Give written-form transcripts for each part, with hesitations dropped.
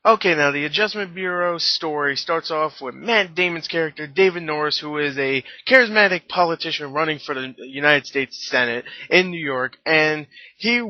Okay, now the Adjustment Bureau story starts off with Matt Damon's character, David Norris, who is a charismatic politician running for the United States Senate in New York, and he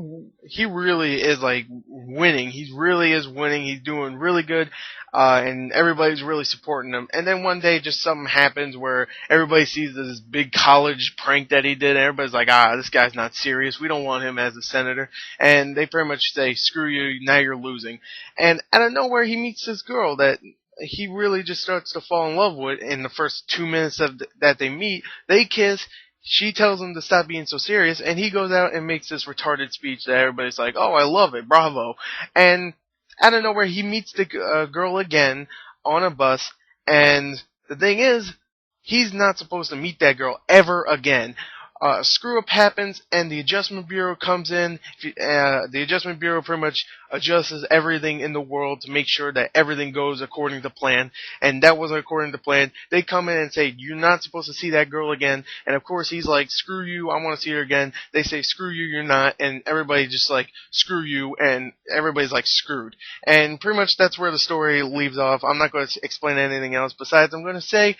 he really is like winning. He really is winning. He's doing really good, and everybody's really supporting him. And then one day, just something happens where everybody sees this big college prank that he did, and everybody's like, this guy's not serious. We don't want him as a senator. And they pretty much say, screw you, now you're losing. And out of nowhere, he meets this girl that he really just starts to fall in love with. In the first 2 minutes that they meet, they kiss. She tells him to stop being so serious, and he goes out and makes this retarded speech that everybody's like, "Oh, I love it, bravo!" And out of nowhere, he meets the girl again on a bus. And the thing is, he's not supposed to meet that girl ever again. A screw up happens, and the Adjustment Bureau comes in. The Adjustment Bureau pretty much adjusts everything in the world to make sure that everything goes according to plan, and that wasn't according to plan. They come in and say, you're not supposed to see that girl again, and of course he's like, screw you, I want to see her again. They say, screw you, you're not, and everybody just like, screw you, and everybody's like screwed. And pretty much that's where the story leaves off. I'm not going to explain anything else besides I'm going to say,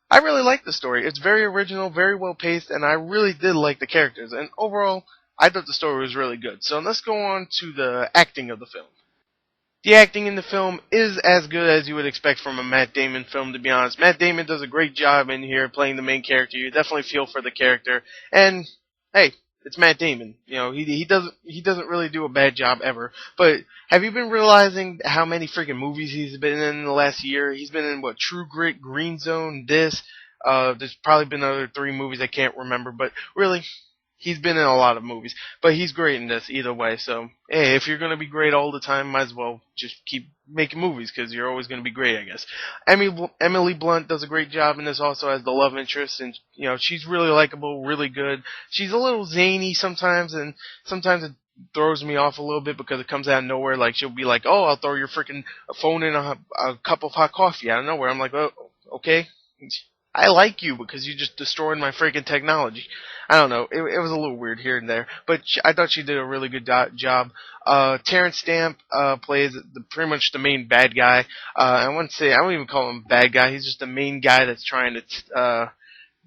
I really like the story. It's very original, very well paced, and I really did like the characters. And overall, I thought the story was really good. So let's go on to the acting of the film. The acting in the film is as good as you would expect from a Matt Damon film, to be honest. Matt Damon does a great job in here playing the main character. You definitely feel for the character. And, hey, it's Matt Damon. You know, he doesn't really do a bad job ever. But have you been realizing how many freaking movies he's been in the last year? He's been in, True Grit, Green Zone, this. There's probably been other 3 movies I can't remember. But really, he's been in a lot of movies, but he's great in this either way. So, hey, if you're going to be great all the time, might as well just keep making movies because you're always going to be great, I guess. Emily Blunt does a great job in this also as the love interest, and, you know, she's really likable, really good. She's a little zany sometimes, and sometimes it throws me off a little bit because it comes out of nowhere. Like, she'll be like, oh, I'll throw your freaking phone in a cup of hot coffee out of nowhere. I'm like, oh, okay. I like you because you just destroyed my freaking technology. I don't know. It was a little weird here and there, but I thought she did a really good job. Terrence Stamp plays pretty much the main bad guy. I won't even call him bad guy. He's just the main guy that's trying to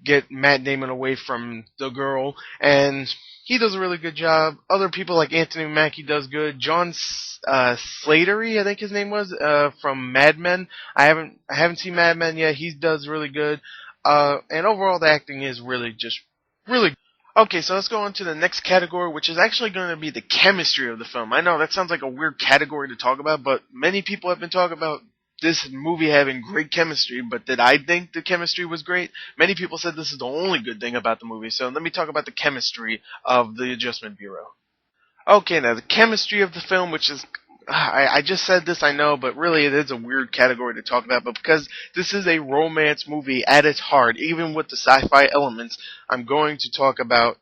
get Matt Damon away from the girl, and he does a really good job. Other people like Anthony Mackie does good. John Slattery, I think his name was, from Mad Men. I haven't seen Mad Men yet. He does really good. And overall, the acting is really good. Okay, so let's go on to the next category, which is actually going to be the chemistry of the film. I know that sounds like a weird category to talk about, but many people have been talking about this movie having great chemistry, but did I think the chemistry was great? Many people said this is the only good thing about the movie, so let me talk about the chemistry of the Adjustment Bureau. Okay, now the chemistry of the film, which is, I just said this, I know, but really it is a weird category to talk about, but because this is a romance movie at its heart, even with the sci-fi elements, I'm going to talk about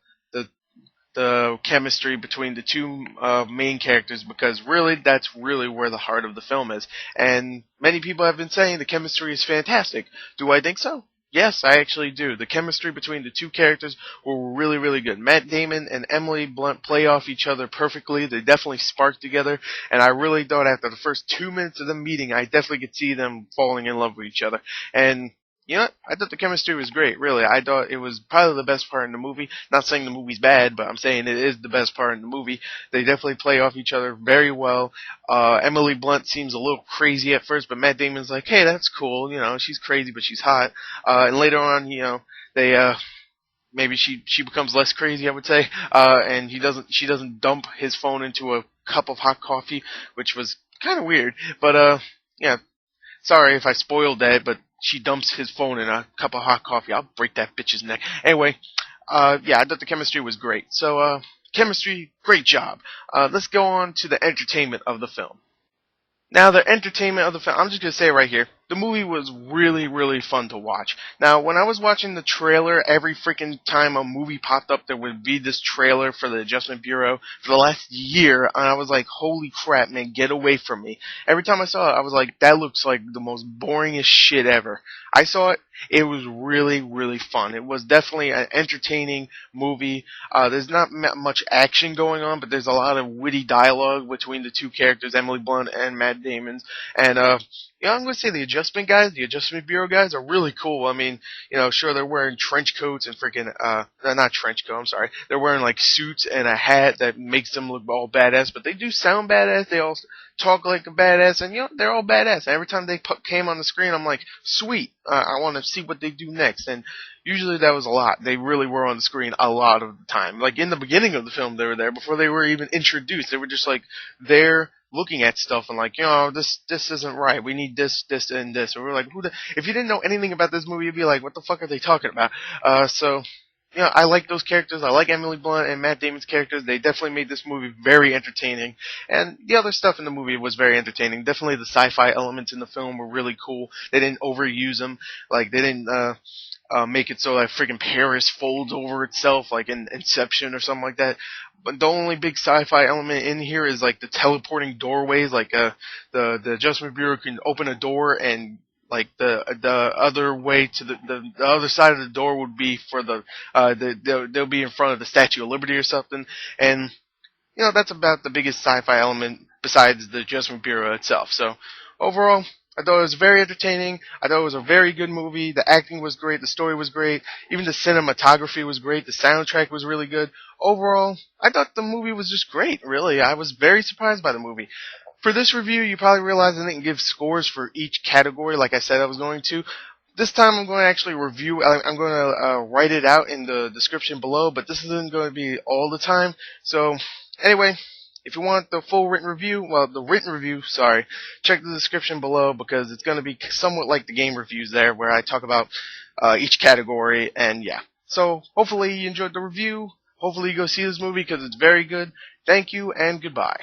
the chemistry between the 2 main characters, because really, that's really where the heart of the film is. And many people have been saying the chemistry is fantastic. Do I think so? Yes, I actually do. The chemistry between the 2 characters were really, really good. Matt Damon and Emily Blunt play off each other perfectly. They definitely spark together, and I really thought after the first 2 minutes of the meeting, I definitely could see them falling in love with each other. And you know, I thought the chemistry was great, really. I thought it was probably the best part in the movie. Not saying the movie's bad, but I'm saying it is the best part in the movie. They definitely play off each other very well. Emily Blunt seems a little crazy at first, but Matt Damon's like, hey, that's cool. You know, she's crazy, but she's hot. And later on, you know, they, maybe she becomes less crazy, I would say. And she doesn't dump his phone into a cup of hot coffee, which was kind of weird. But, yeah, sorry if I spoiled that, but she dumps his phone in a cup of hot coffee. I'll break that bitch's neck. Anyway, yeah, I thought the chemistry was great. So, chemistry, great job. Let's go on to the entertainment of the film. Now, the entertainment of the film, I'm just going to say it right here. the movie was really, really fun to watch. Now, when I was watching the trailer, every freaking time a movie popped up, there would be this trailer for the Adjustment Bureau for the last year, and I was like, holy crap, man, get away from me. Every time I saw it, I was like, that looks like the most boringest shit ever. I saw it. It was really, really fun. It was definitely an entertaining movie. There's not much action going on, but there's a lot of witty dialogue between the two characters, Emily Blunt and Matt Damon. And, I'm going to say the Adjustment Bureau guys are really cool. I mean, sure, they're wearing trench coats and freaking, not trench coat, I'm sorry. They're wearing, like, suits and a hat that makes them look all badass, but they do sound badass. They all talk like a badass, and, they're all badass. And every time they came on the screen, I'm like, sweet, I want to see what they do next. And usually that was a lot. They really were on the screen a lot of the time. Like, in the beginning of the film, they were there. Before they were even introduced, they were just, like, there looking at stuff and like, this isn't right. We need this, and this. And we're like, if you didn't know anything about this movie, you'd be like, what the fuck are they talking about? I like those characters. I like Emily Blunt and Matt Damon's characters. They definitely made this movie very entertaining. And the other stuff in the movie was very entertaining. Definitely the sci-fi elements in the film were really cool. They didn't overuse them. Like, they didn't, make it so that freaking Paris folds over itself like in Inception or something like that. But the only big sci-fi element in here is like the teleporting doorways. Like the Adjustment Bureau can open a door and like the other way to the other side of the door would be for they'll be in front of the Statue of Liberty or something. And that's about the biggest sci-fi element besides the Adjustment Bureau itself. So overall, I thought it was very entertaining. I thought it was a very good movie. The acting was great. The story was great. Even the cinematography was great. The soundtrack was really good. Overall, I thought the movie was just great, really. I was very surprised by the movie. For this review, you probably realize I didn't give scores for each category like I said I was going to. This time I'm going to actually review, I'm going to write it out in the description below, but this isn't going to be all the time. So, anyway, if you want the full written review, check the description below because it's going to be somewhat like the game reviews there where I talk about each category and yeah. So hopefully you enjoyed the review. Hopefully you go see this movie because it's very good. Thank you and goodbye.